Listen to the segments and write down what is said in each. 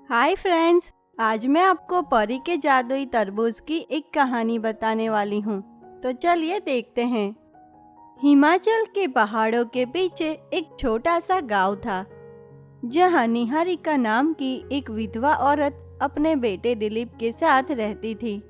Hi friends, आज मैं आपको परी के जादुई तरबूज की एक कहानी बताने वाली हूँ। तो चलिए देखते हैं। हिमाचल के पहाड़ों के पीछे एक छोटा सा गांव था, जहाँ निहारिका नाम की एक विधवा औरत अपने बेटे दिलीप के साथ रहती थी।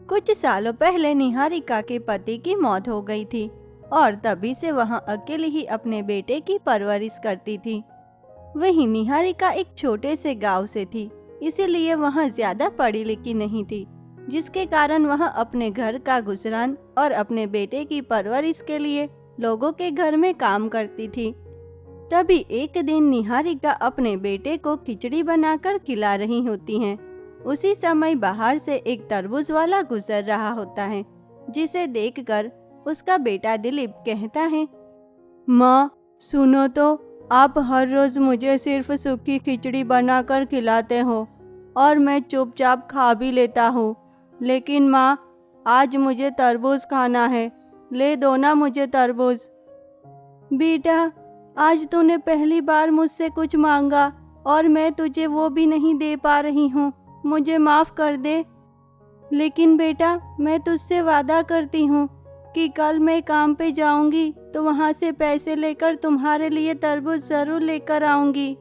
कुछ सालों पहले निहारिका के पति की मौत हो गई थी और तभी से वहाँ अकेले ही अपने बेटे की परवरिश करती थी। वहीं निहारिका एक छोटे से गांव से थी, इसीलिए वहाँ ज्यादा पढ़ी लिखी नहीं थी, जिसके कारण वह अपने घर का गुजरान और अपने बेटे की परवरिश के लिए लोगों के घर में काम करती थी। तभी एक दिन निहारिका अपने बेटे को खिचड़ी बनाकर खिला रही होती हैं। उसी समय बाहर से एक तरबूज वाला गुजर रहा होता है, जिसे देखकर उसका बेटा दिलीप कहता है, माँ सुनो तो, आप हर रोज मुझे सिर्फ सूखी खिचड़ी बनाकर खिलाते हो और मैं चुपचाप खा भी लेता हूँ, लेकिन माँ आज मुझे तरबूज खाना है, ले दो ना मुझे तरबूज। बेटा, आज तूने पहली बार मुझसे कुछ मांगा और मैं तुझे वो भी नहीं दे पा रही हूँ, मुझे माफ कर दे। लेकिन बेटा, मैं तुझसे वादा करती हूँ कि कल मैं काम पे जाऊंगी तो वहाँ से पैसे लेकर तुम्हारे लिए तरबूज जरूर लेकर आऊंगी।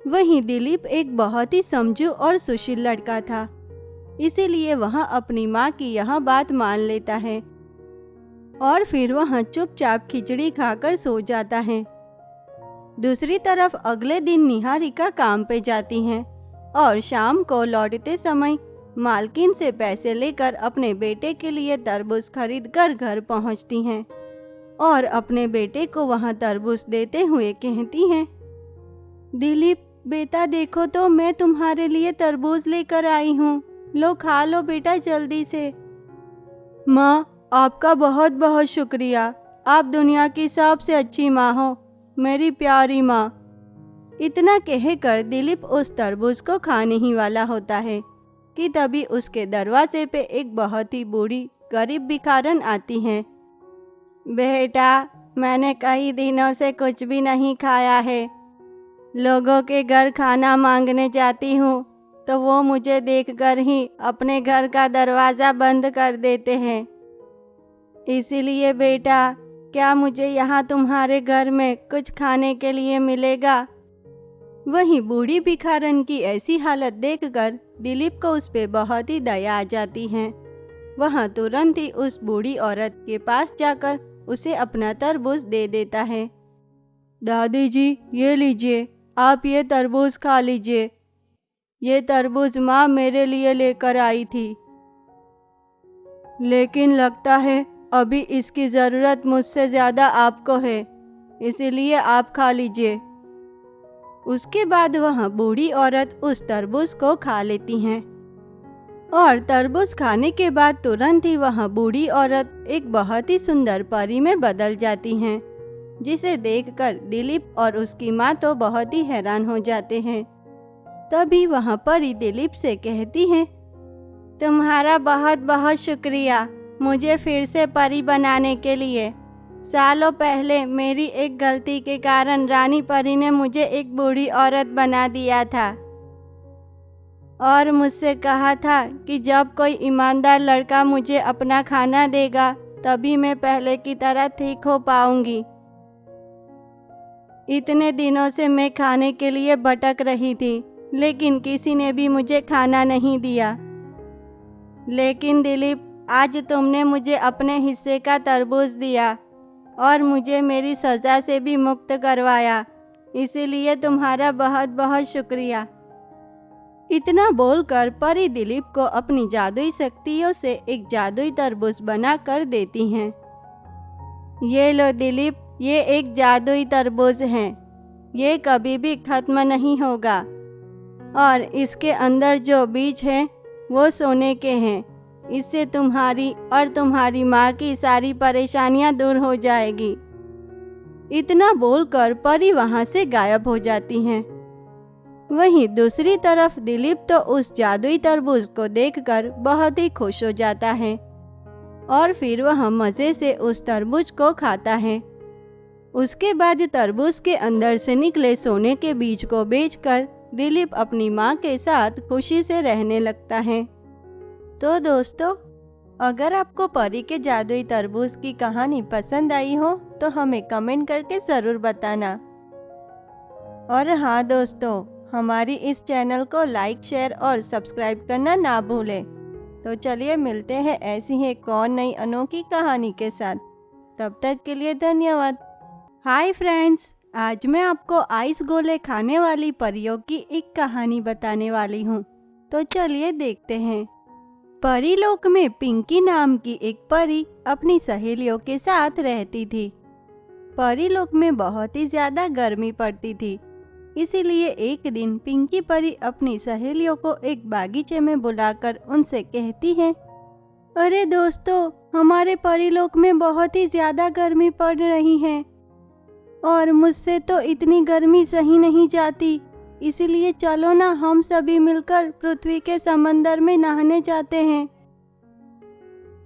वहीं दिलीप एक बहुत ही समझू और सुशील लड़का था, इसीलिए वह अपनी माँ की यह बात मान लेता है और फिर वह चुपचाप खिचड़ी खाकर सो जाता है। दूसरी तरफ अगले दिन निहारिका काम पे जाती हैं और शाम को लौटते समय मालकिन से पैसे लेकर अपने बेटे के लिए तरबूज खरीदकर घर पहुंचती हैं और अपने बेटे को वहां तरबूज देते हुए कहती हैं, दिलीप बेटा देखो तो, मैं तुम्हारे लिए तरबूज लेकर आई हूँ, लो खा लो बेटा जल्दी से। माँ आपका बहुत बहुत शुक्रिया, आप दुनिया की सबसे अच्छी माँ हो, मेरी प्यारी माँ। इतना कहकर दिलीप उस तरबूज को खाने ही वाला होता है कि तभी उसके दरवाजे पे एक बहुत ही बूढ़ी गरीब भिखारन आती है। बेटा, मैंने कई दिनों से कुछ भी नहीं खाया है, लोगों के घर खाना मांगने जाती हूँ तो वो मुझे देखकर ही अपने घर का दरवाज़ा बंद कर देते हैं। इसीलिए बेटा, क्या मुझे यहाँ तुम्हारे घर में कुछ खाने के लिए मिलेगा? वहीं बूढ़ी भिखारन की ऐसी हालत देखकर दिलीप को उस पे बहुत ही दया आ जाती है। वह तुरंत ही उस बूढ़ी औरत के पास जाकर उसे अपना तरबूज दे देता है। दादी जी, ये लीजिए, आप ये तरबूज खा लीजिए, ये तरबूज माँ मेरे लिए लेकर आई थी, लेकिन लगता है अभी इसकी ज़रूरत मुझसे ज़्यादा आपको है, इसीलिए आप खा लीजिए। उसके बाद वह बूढ़ी औरत उस तरबूज को खा लेती हैं और तरबूज खाने के बाद तुरंत ही वह बूढ़ी औरत एक बहुत ही सुंदर परी में बदल जाती हैं, जिसे देखकर दिलीप और उसकी माँ तो बहुत ही हैरान हो जाते हैं। तभी वह परी दिलीप से कहती है, तुम्हारा बहुत बहुत शुक्रिया मुझे फिर से परी बनाने के लिए। सालों पहले मेरी एक गलती के कारण रानी परी ने मुझे एक बूढ़ी औरत बना दिया था और मुझसे कहा था कि जब कोई ईमानदार लड़का मुझे अपना खाना देगा तभी मैं पहले की तरह ठीक हो पाऊंगी। इतने दिनों से मैं खाने के लिए भटक रही थी, लेकिन किसी ने भी मुझे खाना नहीं दिया। लेकिन दिलीप, आज तुमने मुझे अपने हिस्से का तरबूज दिया और मुझे मेरी सज़ा से भी मुक्त करवाया, इसीलिए तुम्हारा बहुत बहुत शुक्रिया। इतना बोलकर परी दिलीप को अपनी जादुई शक्तियों से एक जादुई तरबूज बना कर देती हैं। ये लो दिलीप, ये एक जादुई तरबूज है, ये कभी भी खत्म नहीं होगा और इसके अंदर जो बीज हैं वो सोने के हैं। इससे तुम्हारी और तुम्हारी माँ की सारी परेशानियां दूर हो जाएगी। इतना बोलकर परी वहां से गायब हो जाती हैं। वहीं दूसरी तरफ दिलीप तो उस जादुई तरबूज को देखकर बहुत ही खुश हो जाता है और फिर वह मज़े से उस तरबूज को खाता है। उसके बाद तरबूज के अंदर से निकले सोने के बीज को बेचकर दिलीप अपनी माँ के साथ खुशी से रहने लगता है। तो दोस्तों, अगर आपको परी के जादुई तरबूज की कहानी पसंद आई हो तो हमें कमेंट करके ज़रूर बताना। और हाँ दोस्तों, हमारी इस चैनल को लाइक, शेयर और सब्सक्राइब करना ना भूलें। तो चलिए मिलते हैं ऐसी ही एक और नई अनोखी कहानी के साथ। तब तक के लिए धन्यवाद। हाय फ्रेंड्स, आज मैं आपको आइस गोले खाने वाली परियों की एक कहानी बताने वाली हूँ। तो चलिए देखते हैं। परी लोक में पिंकी नाम की एक परी अपनी सहेलियों के साथ रहती थी। परी लोक में बहुत ही ज़्यादा गर्मी पड़ती थी, इसीलिए एक दिन पिंकी परी अपनी सहेलियों को एक बागीचे में बुलाकर उनसे कहती है, अरे दोस्तों, हमारे परीलोक में बहुत ही ज़्यादा गर्मी पड़ रही है और मुझसे तो इतनी गर्मी सही नहीं जाती, इसीलिए चलो ना हम सभी मिलकर पृथ्वी के समंदर में नहाने जाते हैं।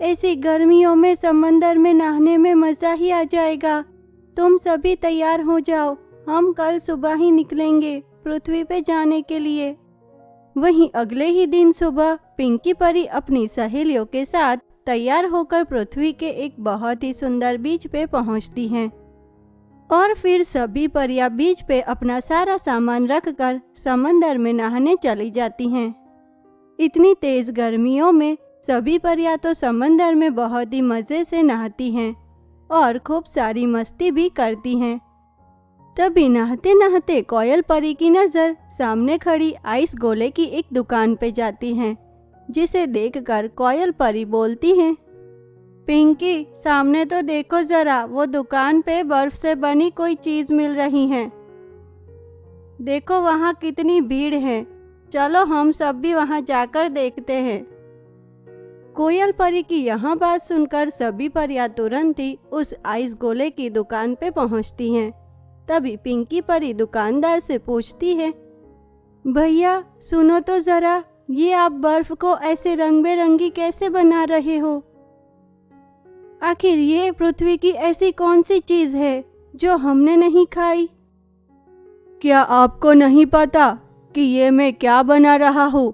ऐसी गर्मियों में समंदर में नहाने में मज़ा ही आ जाएगा। तुम सभी तैयार हो जाओ, हम कल सुबह ही निकलेंगे पृथ्वी पे जाने के लिए। वहीं अगले ही दिन सुबह पिंकी परी अपनी सहेलियों के साथ तैयार होकर पृथ्वी के एक बहुत ही सुंदर बीच पे पहुंचती हैं और फिर सभी परियां बीच पे अपना सारा सामान रखकर समंदर में नहाने चली जाती हैं। इतनी तेज गर्मियों में सभी परियां तो समंदर में बहुत ही मज़े से नहाती हैं और खूब सारी मस्ती भी करती हैं। तभी नहाते नहाते कोयल परी की नज़र सामने खड़ी आइस गोले की एक दुकान पे जाती है, जिसे देखकर कोयल परी बोलती है, पिंकी, सामने तो देखो ज़रा, वो दुकान पे बर्फ से बनी कोई चीज़ मिल रही है। देखो वहाँ कितनी भीड़ है, चलो हम सब भी वहाँ जाकर देखते हैं। कोयल परी की यहाँ बात सुनकर सभी परियां तुरंत ही उस आइस गोले की दुकान पे पहुँचती हैं। तभी पिंकी परी दुकानदार से पूछती है, भैया सुनो तो ज़रा, ये आप बर्फ को ऐसे रंग बेरंगी कैसे बना रहे हो? आखिर ये पृथ्वी की ऐसी कौन सी चीज़ है जो हमने नहीं खाई? क्या आपको नहीं पता कि ये मैं क्या बना रहा हूँ?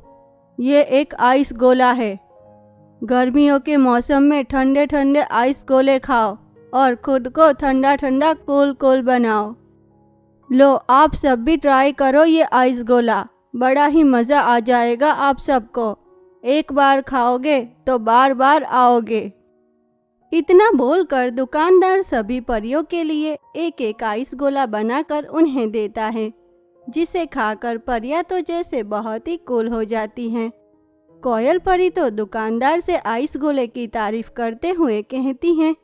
ये एक आइस गोला है। गर्मियों के मौसम में ठंडे ठंडे आइस गोले खाओ और खुद को ठंडा ठंडा कूल कूल बनाओ। लो, आप सब भी ट्राई करो ये आइस गोला, बड़ा ही मज़ा आ जाएगा आप सबको। एक बार खाओगे तो बार बार आओगे। इतना बोलकर दुकानदार सभी परियों के लिए एक एक आइस गोला बनाकर उन्हें देता है, जिसे खाकर परियां तो जैसे बहुत ही कूल हो जाती हैं। कोयल परी तो दुकानदार से आइस गोले की तारीफ करते हुए कहती हैं,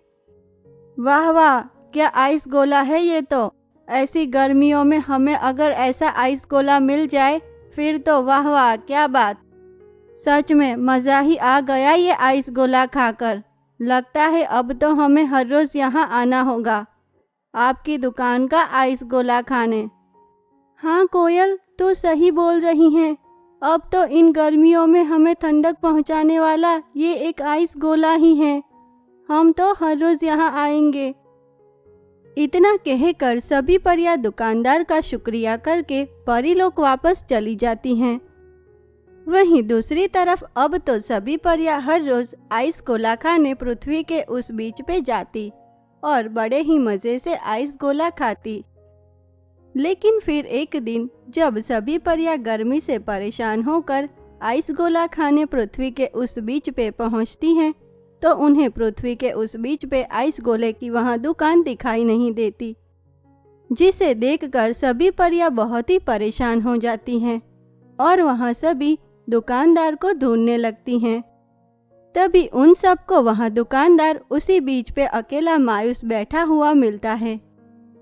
वाह वाह, क्या आइस गोला है ये तो। ऐसी गर्मियों में हमें अगर ऐसा आइस गोला मिल जाए फिर तो वाह वाह, क्या बात। सच में मज़ा ही आ गया ये आइस गोला खाकर। लगता है अब तो हमें हर रोज़ यहाँ आना होगा आपकी दुकान का आइस गोला खाने। हाँ कोयल, तू सही बोल रही हैं। अब तो इन गर्मियों में हमें ठंडक पहुँचाने वाला ये एक आइस गोला ही है। हम तो हर रोज़ यहाँ आएंगे। इतना कहकर सभी परियां दुकानदार का शुक्रिया करके परीलोक वापस चली जाती हैं। वहीं दूसरी तरफ अब तो सभी परियां हर रोज आइस गोला खाने पृथ्वी के उस बीच पे जाती और बड़े ही मज़े से आइस गोला खाती। लेकिन फिर एक दिन जब सभी परियां गर्मी से परेशान होकर आइस गोला खाने पृथ्वी के उस बीच पे पहुंचती हैं, तो उन्हें पृथ्वी के उस बीच पे आइस गोले की वहां दुकान दिखाई नहीं देती, जिसे देखकर सभी परियां बहुत ही परेशान हो जाती हैं और वहां सभी दुकानदार को ढूंढने लगती हैं। तभी उन सबको वहां दुकानदार उसी बीच पे अकेला मायूस बैठा हुआ मिलता है।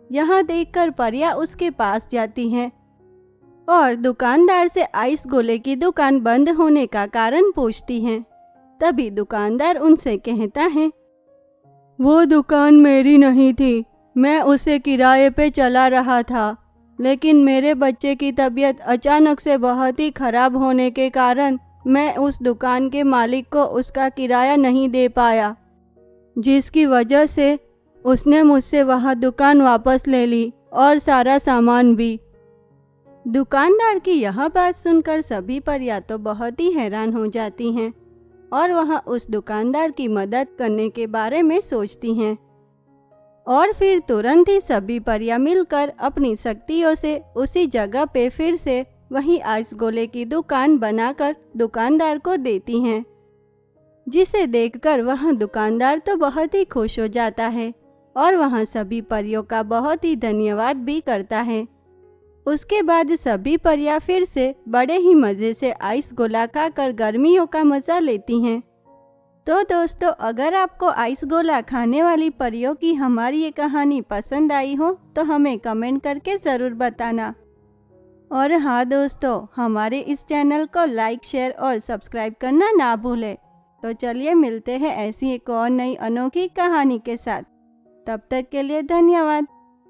यहाँ देखकर परियां उसके पास जाती हैं और दुकानदार से आइस गोले की दुकान बंद होने का कारण पूछती हैं। तभी दुकानदार उनसे कहता है, वो दुकान मेरी नहीं थी, मैं उसे किराए पे चला रहा था, लेकिन मेरे बच्चे की तबीयत अचानक से बहुत ही खराब होने के कारण मैं उस दुकान के मालिक को उसका किराया नहीं दे पाया, जिसकी वजह से उसने मुझसे वह दुकान वापस ले ली और सारा सामान भी। दुकानदार की यह बात सुनकर सभी परियां तो बहुत ही हैरान हो जाती हैं और वह उस दुकानदार की मदद करने के बारे में सोचती हैं। और फिर तुरंत ही सभी परियां मिलकर अपनी शक्तियों से उसी जगह पे फिर से वही आइस गोले की दुकान बनाकर दुकानदार को देती हैं, जिसे देखकर वह दुकानदार तो बहुत ही खुश हो जाता है और वह सभी परियों का बहुत ही धन्यवाद भी करता है। उसके बाद सभी परियां फिर से बड़े ही मज़े से आइस गोला खाकर गर्मियों का मज़ा लेती हैं। तो दोस्तों, अगर आपको आइस गोला खाने वाली परियों की हमारी ये कहानी पसंद आई हो तो हमें कमेंट करके ज़रूर बताना। और हाँ दोस्तों, हमारे इस चैनल को लाइक, शेयर और सब्सक्राइब करना ना भूलें। तो चलिए मिलते हैं ऐसी एक और नई अनोखी कहानी के साथ। तब तक के लिए धन्यवाद।